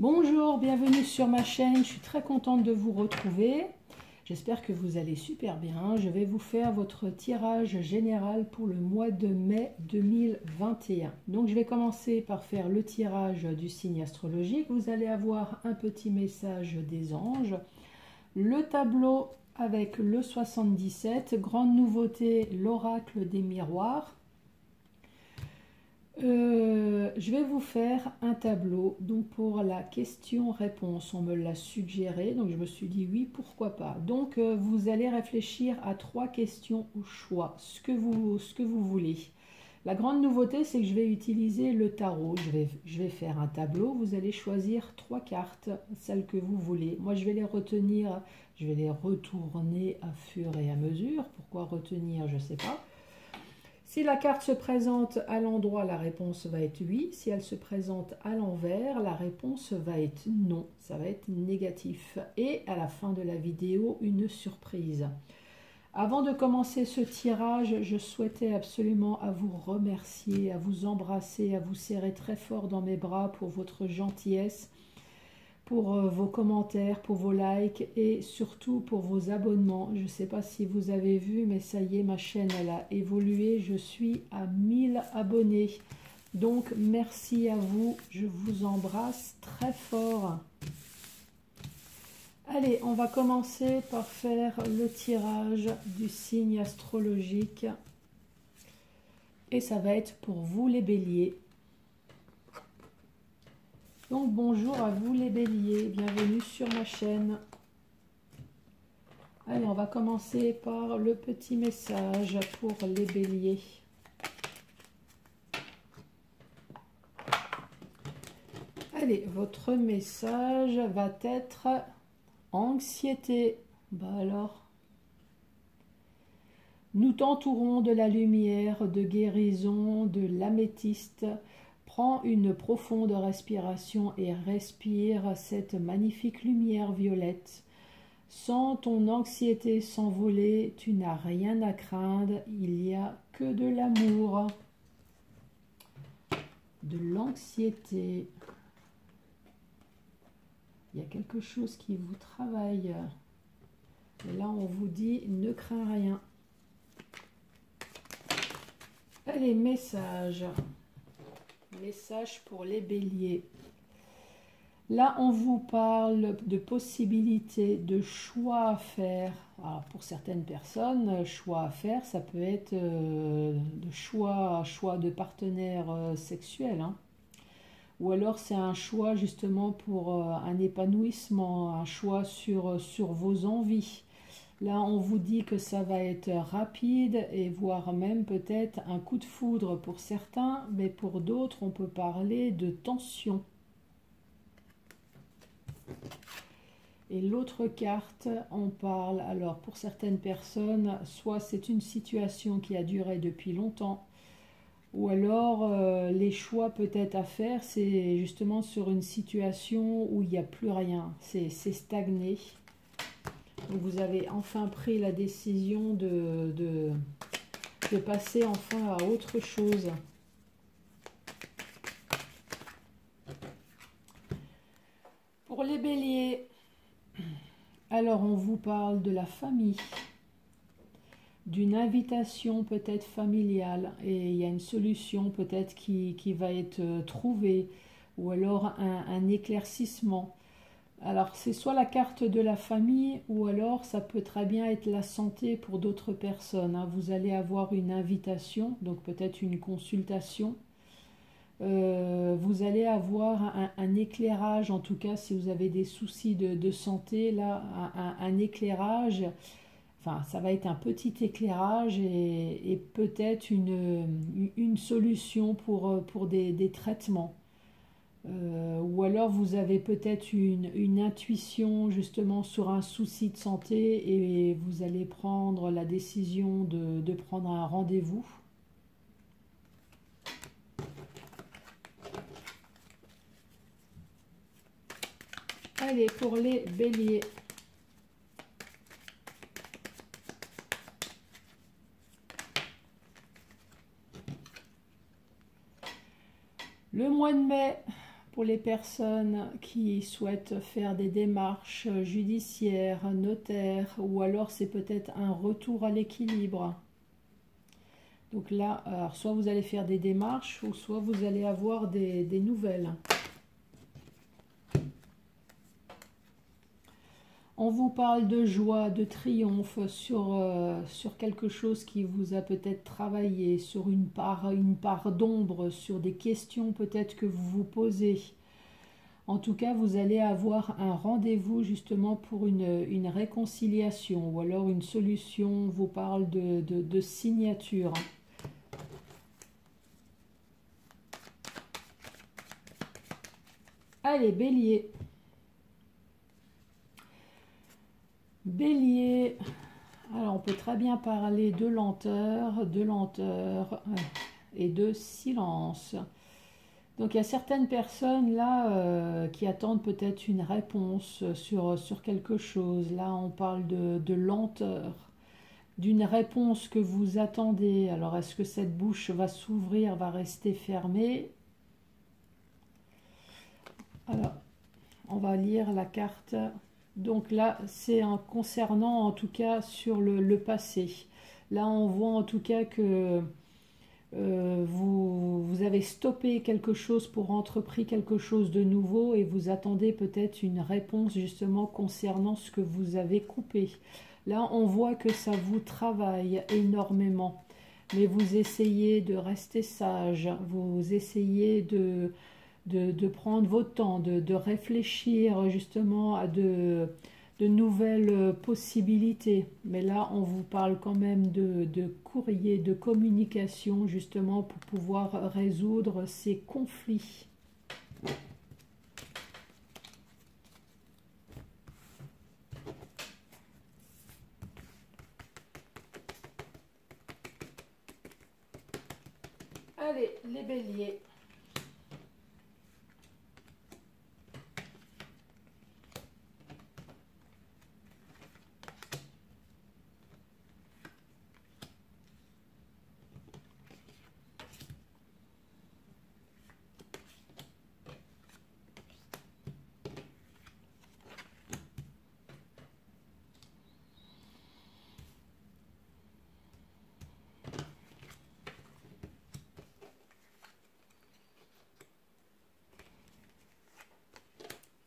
Bonjour, bienvenue sur ma chaîne, je suis très contente de vous retrouver. J'espère que vous allez super bien. Je vais vous faire votre tirage général pour le mois de mai 2021. Donc je vais commencer par faire le tirage du signe astrologique. Vous allez avoir un petit message des anges. Le tableau avec le 77, grande nouveauté, l'oracle des miroirs. Je vais vous faire un tableau donc pour la question-réponse. On me l'a suggéré, donc je me suis dit oui, pourquoi pas. Donc vous allez réfléchir à 3 questions au choix, ce que vous voulez. La grande nouveauté, c'est que je vais utiliser le tarot. Je vais faire un tableau. Vous allez choisir 3 cartes, celles que vous voulez. Moi, je vais les retenir, je vais les retourner à fur et à mesure. Pourquoi retenir, je ne sais pas. Si la carte se présente à l'endroit, la réponse va être oui. Si elle se présente à l'envers, la réponse va être non. Ça va être négatif. Et à la fin de la vidéo, une surprise. Avant de commencer ce tirage, je souhaitais absolument à vous remercier, à vous embrasser, à vous serrer très fort dans mes bras pour votre gentillesse, pour vos commentaires, pour vos likes et surtout pour vos abonnements. Je ne sais pas si vous avez vu, mais ça y est, ma chaîne elle a évolué. Je suis à 1000 abonnés. Donc merci à vous, je vous embrasse très fort. Allez, on va commencer par faire le tirage du signe astrologique. Et ça va être pour vous les béliers. Donc bonjour à vous les béliers, bienvenue sur ma chaîne. Allez, on va commencer par le petit message pour les béliers. Allez, votre message va être anxiété. Bah alors, nous t'entourons de la lumière, de guérison, de l'améthyste. Prends une profonde respiration et respire cette magnifique lumière violette. Sans ton anxiété s'envoler, tu n'as rien à craindre, il n'y a que de l'amour. De l'anxiété. Il y a quelque chose qui vous travaille. Et là, on vous dit, ne crains rien. Allez, message. Message pour les béliers. Là, on vous parle de possibilités, de choix à faire. Alors, pour certaines personnes, choix à faire, ça peut être de choix de partenaire sexuel. Hein. Ou alors, c'est un choix justement pour un épanouissement, un choix sur vos envies. Là, on vous dit que ça va être rapide et voire même peut-être un coup de foudre pour certains, mais pour d'autres, on peut parler de tension. Et l'autre carte, on parle, alors pour certaines personnes, soit c'est une situation qui a duré depuis longtemps, ou alors les choix peut-être à faire, c'est justement sur une situation où il n'y a plus rien, c'est stagné. Donc vous avez enfin pris la décision de passer enfin à autre chose. Pour les béliers, alors on vous parle de la famille, d'une invitation peut-être familiale et il y a une solution peut-être qui va être trouvée ou alors un éclaircissement. Alors c'est soit la carte de la famille ou alors ça peut très bien être la santé pour d'autres personnes. Hein. Vous allez avoir une invitation, donc peut-être une consultation. Vous allez avoir un éclairage, en tout cas si vous avez des soucis de santé, là un éclairage, enfin ça va être un petit éclairage et peut-être une solution pour des traitements. Ou alors vous avez peut-être une intuition justement sur un souci de santé et vous allez prendre la décision de prendre un rendez-vous. Allez, pour les béliers. Le mois de mai, Pour les personnes qui souhaitent faire des démarches judiciaires, notaires, ou alors c'est peut-être un retour à l'équilibre. Donc là, alors soit vous allez faire des démarches, ou soit vous allez avoir des nouvelles. On vous parle de joie, de triomphe sur quelque chose qui vous a peut-être travaillé, sur une part d'ombre, sur des questions peut-être que vous vous posez. En tout cas, vous allez avoir un rendez-vous justement pour une réconciliation ou alors une solution. On vous parle de signature. Allez, Bélier. Bélier, alors on peut très bien parler de lenteur et de silence. Donc il y a certaines personnes là qui attendent peut-être une réponse sur quelque chose. Là on parle de lenteur, d'une réponse que vous attendez. Alors est-ce que cette bouche va s'ouvrir, va rester fermée? Alors on va lire la carte. Donc là, c'est concernant en tout cas sur le passé. Là, on voit en tout cas que vous avez stoppé quelque chose pour entrepris quelque chose de nouveau et vous attendez peut-être une réponse justement concernant ce que vous avez coupé. Là, on voit que ça vous travaille énormément. Mais vous essayez de rester sage, vous essayez de prendre votre temps, de réfléchir justement à de nouvelles possibilités. Mais là, on vous parle quand même de courrier, de communication, justement pour pouvoir résoudre ces conflits. Allez, les béliers.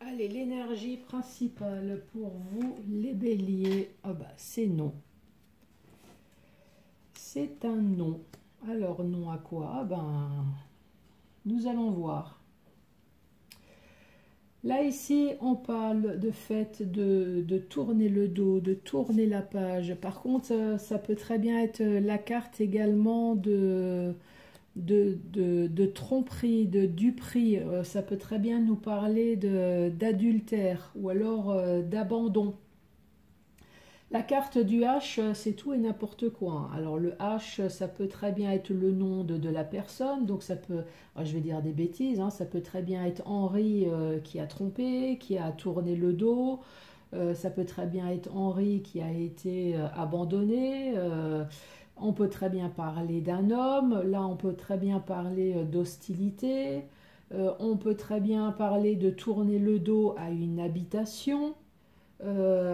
Allez, l'énergie principale pour vous, les béliers, ah bah, c'est non. C'est un non. Alors, non à quoi? Ben, nous allons voir. Là, ici, on parle de fait de tourner le dos, de tourner la page. Par contre, ça peut très bien être la carte également de tromperie, de duperie. Ça peut très bien nous parler d'adultère ou alors d'abandon. La carte du H, c'est tout et n'importe quoi. Alors le H, ça peut très bien être le nom de la personne, donc ça peut, je vais dire des bêtises, hein, ça peut très bien être Henri qui a trompé, qui a tourné le dos, ça peut très bien être Henri qui a été abandonné, on peut très bien parler d'un homme, là on peut très bien parler d'hostilité, on peut très bien parler de tourner le dos à une habitation.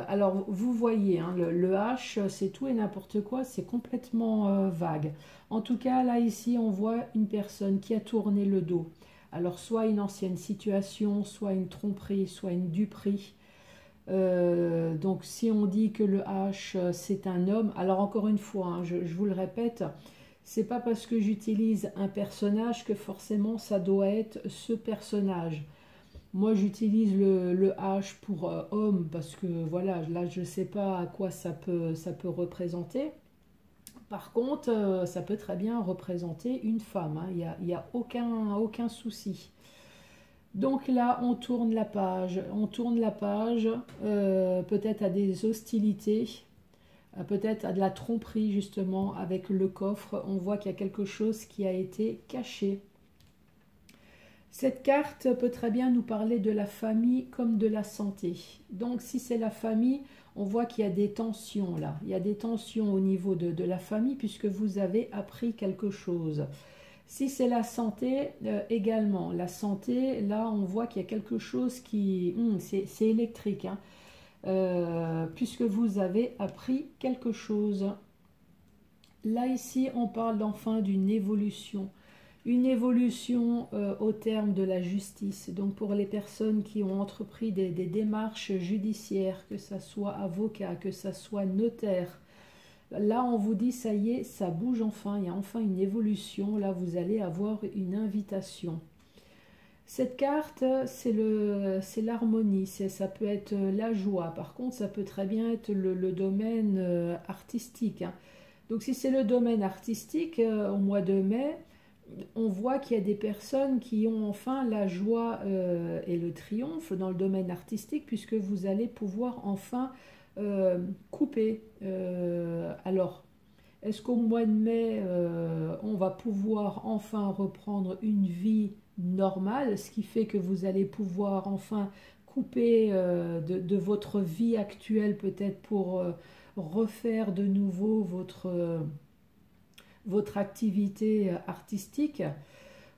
Alors vous voyez, hein, le H, c'est tout et n'importe quoi, c'est complètement vague. En tout cas, là ici, on voit une personne qui a tourné le dos. Alors soit une ancienne situation, soit une tromperie, soit une duperie. Donc si on dit que le H, c'est un homme, alors encore une fois, hein, je vous le répète, c'est pas parce que j'utilise un personnage que forcément ça doit être ce personnage. Moi, j'utilise le H pour homme parce que voilà, là, je ne sais pas à quoi ça peut représenter. Par contre, ça peut très bien représenter une femme, hein. Il y a aucun souci. Donc là, on tourne la page. On tourne la page peut-être à des hostilités, peut-être à de la tromperie justement avec le coffre. On voit qu'il y a quelque chose qui a été caché. Cette carte peut très bien nous parler de la famille comme de la santé. Donc si c'est la famille, on voit qu'il y a des tensions là. Il y a des tensions au niveau de la famille puisque vous avez appris quelque chose. Si c'est la santé, également. La santé, là, on voit qu'il y a quelque chose qui... c'est électrique, hein, puisque vous avez appris quelque chose. Là, ici, on parle enfin d'une évolution. Une évolution au terme de la justice. Donc, pour les personnes qui ont entrepris des démarches judiciaires, que ce soit avocat, que ce soit notaire, là, on vous dit, ça y est, ça bouge enfin, il y a enfin une évolution. Là, vous allez avoir une invitation. Cette carte, c'est l'harmonie, ça peut être la joie. Par contre, ça peut très bien être le domaine artistique, hein. Donc, si c'est le domaine artistique, au mois de mai, on voit qu'il y a des personnes qui ont enfin la joie et le triomphe dans le domaine artistique, puisque vous allez pouvoir enfin couper. Alors, est-ce qu'au mois de mai, on va pouvoir enfin reprendre une vie normale, ce qui fait que vous allez pouvoir enfin couper de votre vie actuelle peut-être pour refaire de nouveau votre activité artistique,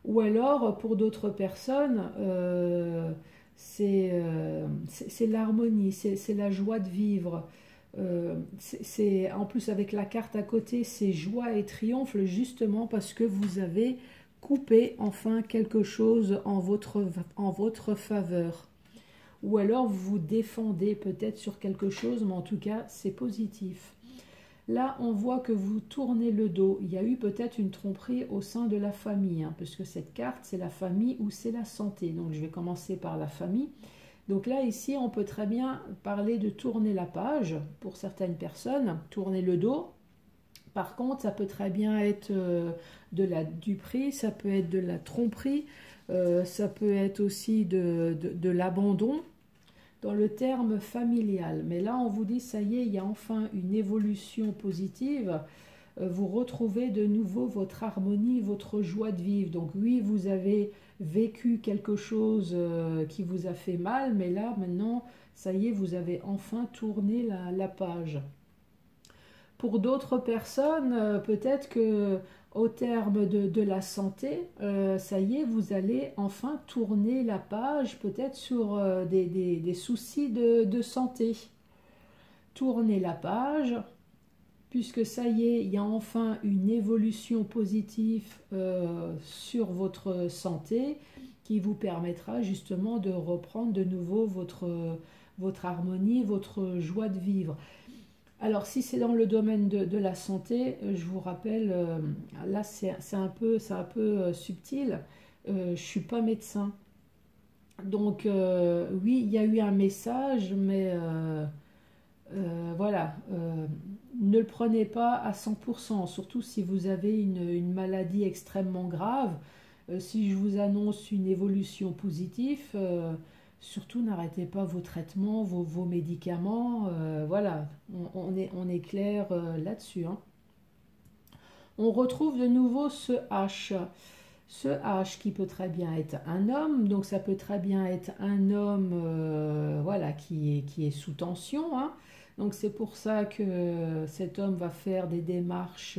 ou alors pour d'autres personnes, c'est l'harmonie, c'est la joie de vivre. En plus avec la carte à côté, c'est joie et triomphe justement parce que vous avez coupé enfin quelque chose en votre faveur. Ou alors vous vous défendez peut-être sur quelque chose, mais en tout cas c'est positif. Là, on voit que vous tournez le dos. Il y a eu peut-être une tromperie au sein de la famille, hein, puisque cette carte, c'est la famille ou c'est la santé. Donc, je vais commencer par la famille. Donc là, ici, on peut très bien parler de tourner la page pour certaines personnes, tourner le dos. Par contre, ça peut très bien être de la duperie, ça peut être de la tromperie, ça peut être aussi de l'abandon, dans le terme familial. Mais là, on vous dit, ça y est, il y a enfin une évolution positive. Vous retrouvez de nouveau votre harmonie, votre joie de vivre. Donc oui, vous avez vécu quelque chose qui vous a fait mal, mais là, maintenant, ça y est, vous avez enfin tourné la page. Pour d'autres personnes, peut-être que au terme de la santé, ça y est, vous allez enfin tourner la page, peut-être sur des soucis de santé. Tournez la page, puisque ça y est, il y a enfin une évolution positive sur votre santé qui vous permettra justement de reprendre de nouveau votre harmonie, votre joie de vivre. Alors, si c'est dans le domaine de la santé, je vous rappelle, là c'est un peu subtil, je ne suis pas médecin. Donc, oui, il y a eu un message, mais voilà, ne le prenez pas à 100%, surtout si vous avez une maladie extrêmement grave. Si je vous annonce une évolution positive, surtout n'arrêtez pas vos traitements, vos médicaments. Voilà, on est clair là-dessus, hein. On retrouve de nouveau ce H. Ce H qui peut très bien être un homme, donc ça peut très bien être un homme voilà, qui est sous tension, hein. Donc c'est pour ça que cet homme va faire des démarches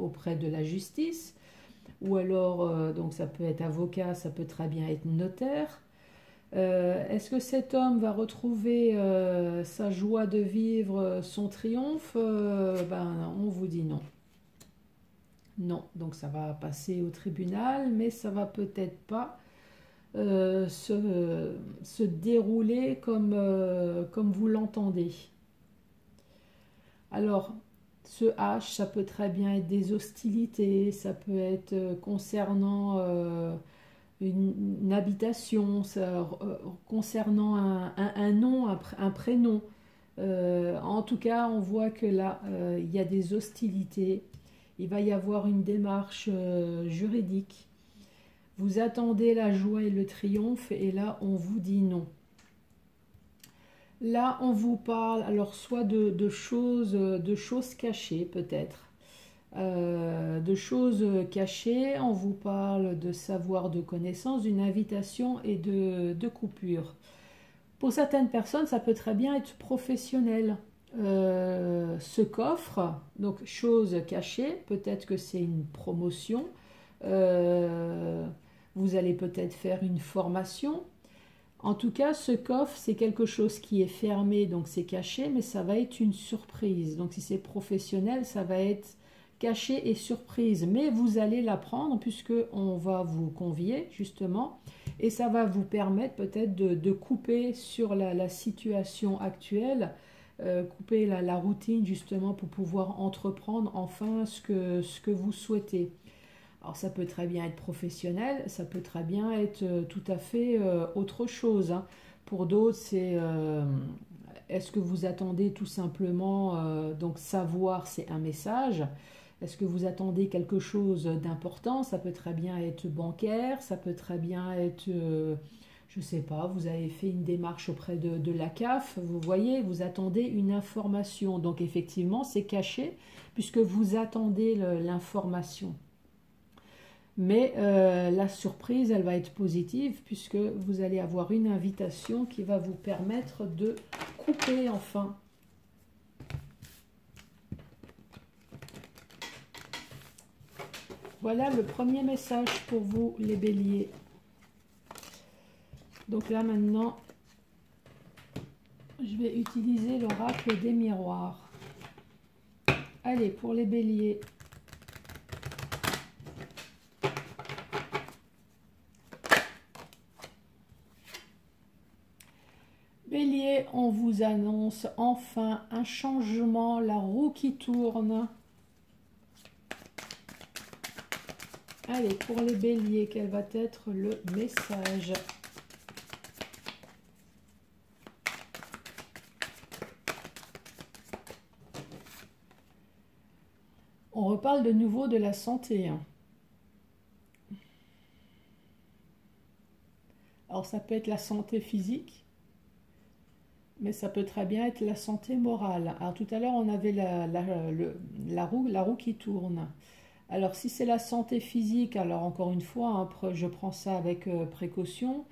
auprès de la justice. Ou alors, donc ça peut être avocat, ça peut très bien être notaire. Est-ce que cet homme va retrouver sa joie de vivre, son triomphe? On vous dit non. Non, donc ça va passer au tribunal, mais ça va peut-être pas se dérouler comme vous l'entendez. Alors, ce H, ça peut très bien être des hostilités, ça peut être concernant une habitation, concernant un nom, un prénom. En tout cas, on voit que là, il y a des hostilités. Il va y avoir une démarche juridique. Vous attendez la joie et le triomphe, et là, on vous dit non. Là, on vous parle alors soit de choses cachées peut-être, de choses cachées. On vous parle de savoir, de connaissance, d'une invitation et de coupure. Pour certaines personnes, ça peut très bien être professionnel. ce coffre, donc chose cachée, peut-être que c'est une promotion, vous allez peut-être faire une formation. En tout cas, ce coffre, c'est quelque chose qui est fermé, donc c'est caché, mais ça va être une surprise. Donc si c'est professionnel, ça va être caché et surprise. Mais vous allez l'apprendre puisque on va vous convier, justement. Et ça va vous permettre peut-être de couper sur la situation actuelle, couper la routine, justement, pour pouvoir entreprendre enfin ce que vous souhaitez. Alors ça peut très bien être professionnel, ça peut très bien être tout à fait autre chose, hein. Pour d'autres, c'est est-ce que vous attendez tout simplement, donc savoir c'est un message, est-ce que vous attendez quelque chose d'important? Ça peut très bien être bancaire, ça peut très bien être, je ne sais pas, vous avez fait une démarche auprès de la CAF, vous voyez, vous attendez une information. Donc effectivement, c'est caché puisque vous attendez l'information. Mais la surprise, elle va être positive puisque vous allez avoir une invitation qui va vous permettre de couper enfin. Voilà le premier message pour vous, les béliers. Donc là, maintenant, je vais utiliser l'oracle des miroirs. Allez, pour les béliers. Bélier, on vous annonce enfin un changement, la roue qui tourne. Allez, pour les béliers, quel va être le message? On reparle de nouveau de la santé. Alors ça peut être la santé physique, mais ça peut très bien être la santé morale. Alors tout à l'heure, on avait la roue qui tourne. Alors si c'est la santé physique, alors encore une fois, hein, je prends ça avec précaution.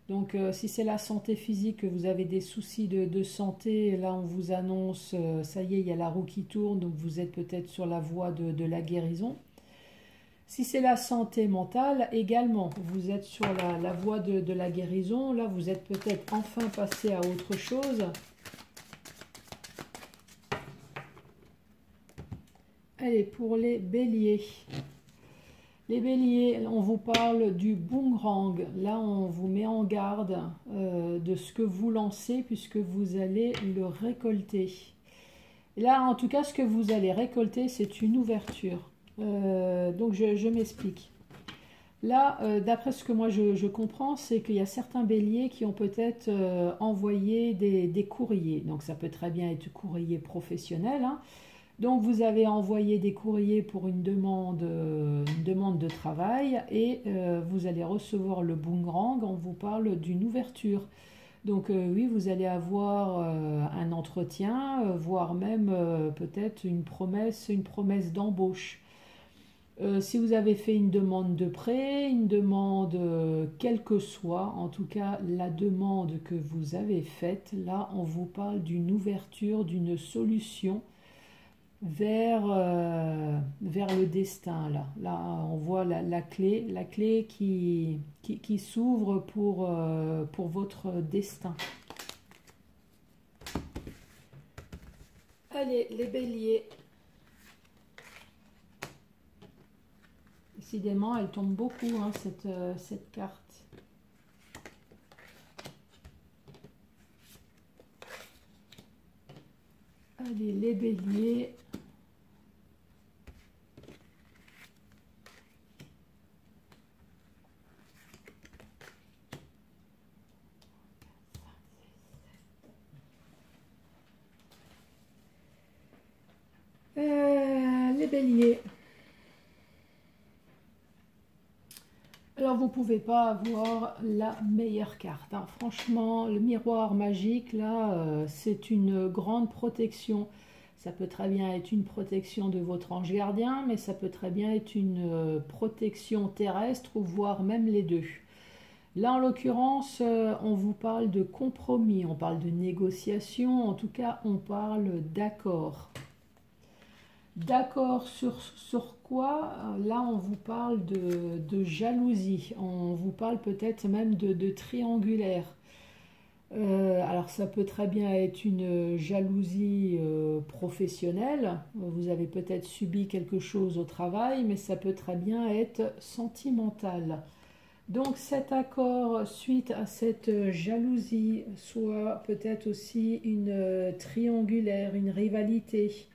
Donc si c'est la santé physique, que vous avez des soucis de santé, là on vous annonce, ça y est, il y a la roue qui tourne, donc vous êtes peut-être sur la voie de la guérison. Si c'est la santé mentale, également, vous êtes sur la voie de la guérison. Là, vous êtes peut-être enfin passé à autre chose. Allez, pour les béliers. Les béliers, on vous parle du boomerang. Là, on vous met en garde de ce que vous lancez puisque vous allez le récolter. Et là, en tout cas, ce que vous allez récolter, c'est une ouverture. Donc je m'explique. Là, d'après ce que moi je comprends, c'est qu'il y a certains béliers qui ont peut-être envoyé des courriers. Donc ça peut très bien être courrier professionnel, hein. Donc vous avez envoyé des courriers pour une demande de travail et vous allez recevoir le boomerang. On vous parle d'une ouverture. Donc oui, vous allez avoir un entretien, voire même peut-être une promesse d'embauche. Si vous avez fait une demande de prêt, une demande quelle que soit, en tout cas la demande que vous avez faite, là on vous parle d'une ouverture, d'une solution vers le destin. Là on voit la clé qui s'ouvre pour votre destin. Allez, les béliers. Décidément, elle tombe beaucoup, hein, cette carte. Allez, les béliers. Les béliers. Alors vous ne pouvez pas avoir la meilleure carte, hein. Franchement, le miroir magique, là, c'est une grande protection. Ça peut très bien être une protection de votre ange gardien, mais ça peut très bien être une protection terrestre, voire même les deux. Là, en l'occurrence, on vous parle de compromis, on parle de négociation, en tout cas, on parle d'accord. D'accord sur quoi? Là, on vous parle de jalousie, on vous parle peut-être même de triangulaire. Alors ça peut très bien être une jalousie professionnelle. Vous avez peut-être subi quelque chose au travail, mais ça peut très bien être sentimental. Donc cet accord suite à cette jalousie, soit peut-être aussi une triangulaire, une rivalité.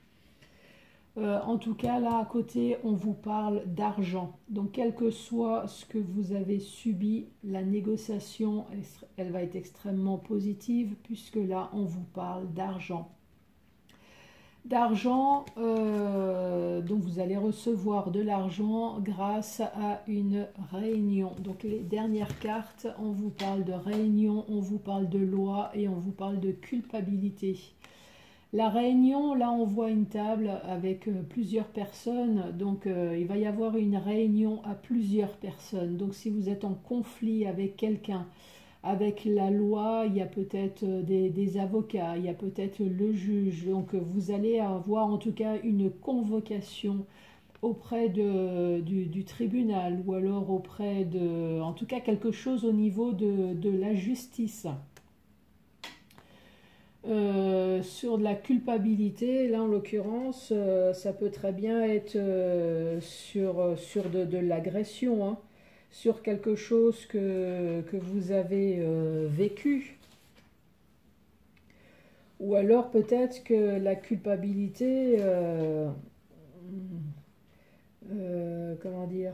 En tout cas, là à côté, on vous parle d'argent. Donc, quel que soit ce que vous avez subi, la négociation, elle va être extrêmement positive puisque là, on vous parle d'argent. D'argent, donc vous allez recevoir de l'argent grâce à une réunion. Donc, les dernières cartes, on vous parle de réunion, on vous parle de loi et on vous parle de culpabilité. La réunion, là on voit une table avec plusieurs personnes, donc il va y avoir une réunion à plusieurs personnes. Donc si vous êtes en conflit avec quelqu'un, avec la loi, il y a peut-être des avocats, il y a peut-être le juge. Donc vous allez avoir en tout cas une convocation auprès du tribunal ou alors auprès de, en tout cas quelque chose au niveau de la justice. Sur de la culpabilité, là en l'occurrence, ça peut très bien être sur de l'agression, hein, sur quelque chose que vous avez vécu. Ou alors peut-être que la culpabilité, comment dire,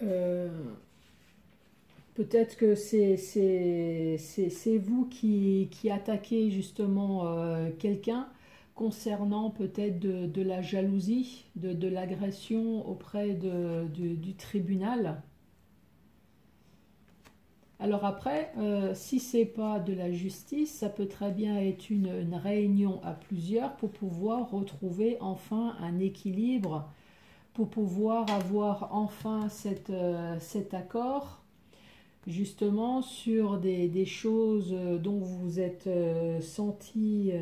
euh, peut-être que c'est vous qui attaquez justement quelqu'un concernant peut-être de la jalousie, de l'agression auprès du tribunal. Alors après, si c'est pas de la justice, ça peut très bien être une réunion à plusieurs pour pouvoir retrouver enfin un équilibre, pour pouvoir avoir enfin cet accord justement sur des choses dont vous vous êtes senti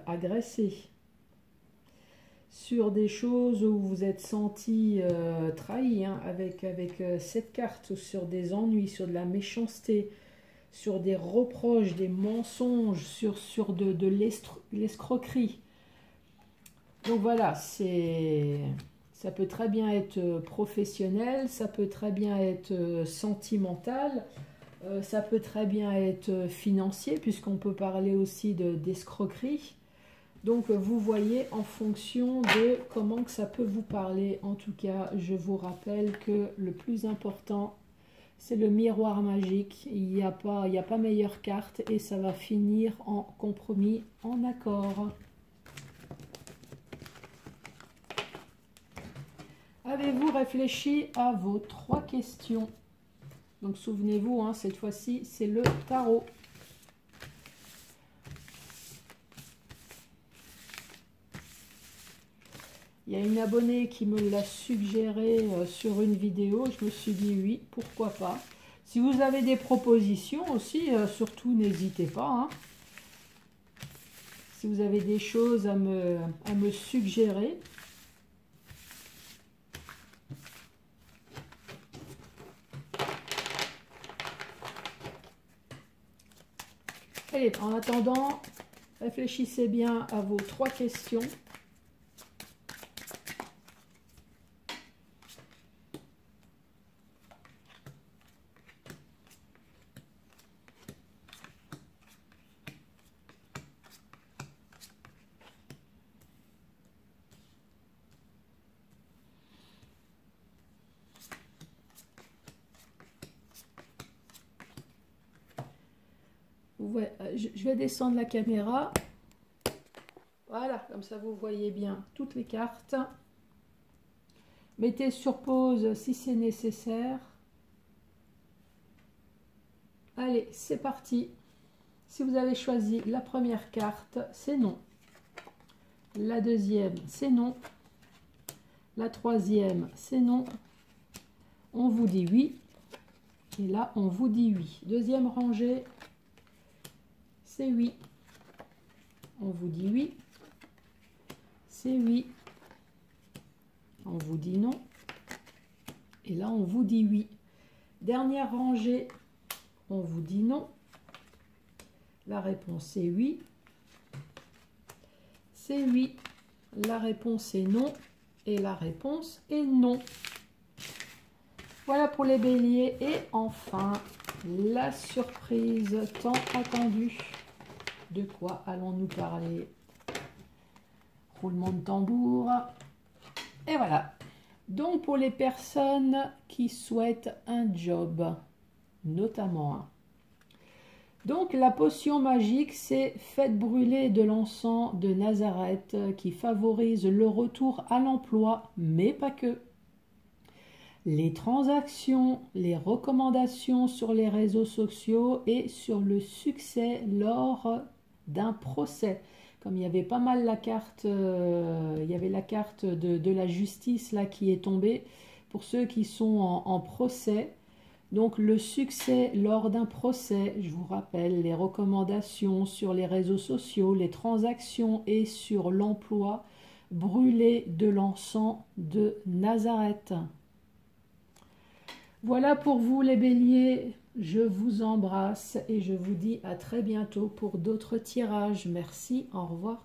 agressé, sur des choses où vous vous êtes senti trahi, hein, avec cette carte, sur des ennuis, sur de la méchanceté, sur des reproches, des mensonges, sur de l'escroquerie. Donc voilà, ça peut très bien être professionnel, ça peut très bien être sentimental, ça peut très bien être financier, puisqu'on peut parler aussi d'escroquerie. Donc vous voyez en fonction de comment que ça peut vous parler. En tout cas, je vous rappelle que le plus important, c'est le miroir magique. Il n'y a pas meilleure carte et ça va finir en compromis, en accord. Avez-vous réfléchi à vos 3 questions? Donc souvenez-vous, hein, cette fois-ci, c'est le tarot. Il y a une abonnée qui me l'a suggéré sur une vidéo. Je me suis dit oui, pourquoi pas. Si vous avez des propositions aussi, surtout n'hésitez pas, hein. Si vous avez des choses à me suggérer. Allez, en attendant, réfléchissez bien à vos 3 questions. Ouais, je vais descendre la caméra. Voilà, comme ça vous voyez bien toutes les cartes. Mettez sur pause si c'est nécessaire. Allez, c'est parti. Si vous avez choisi la première carte, c'est non. La deuxième, c'est non. La troisième, c'est non. on vous dit oui. Et là, on vous dit oui. Deuxième rangée, c'est oui. On vous dit oui. C'est oui. On vous dit non. Et là, on vous dit oui. Dernière rangée, on vous dit non. La réponse est oui. C'est oui. La réponse est non. Et la réponse est non. Voilà pour les béliers. Et enfin, la surprise tant attendue. De quoi allons-nous parler? Roulement de tambour. Et voilà. Donc pour les personnes qui souhaitent un job, notamment un. Donc la potion magique, c'est faites brûler de l'encens de Nazareth qui favorise le retour à l'emploi, mais pas que. Les transactions, les recommandations sur les réseaux sociaux et sur le succès lors d'un procès. Comme il y avait pas mal la carte, il y avait la carte de la justice là qui est tombée pour ceux qui sont en procès. Donc le succès lors d'un procès, je vous rappelle, les recommandations sur les réseaux sociaux, les transactions et sur l'emploi, brûler de l'encens de Nazareth. Voilà pour vous les béliers, je vous embrasse et je vous dis à très bientôt pour d'autres tirages. Merci, au revoir.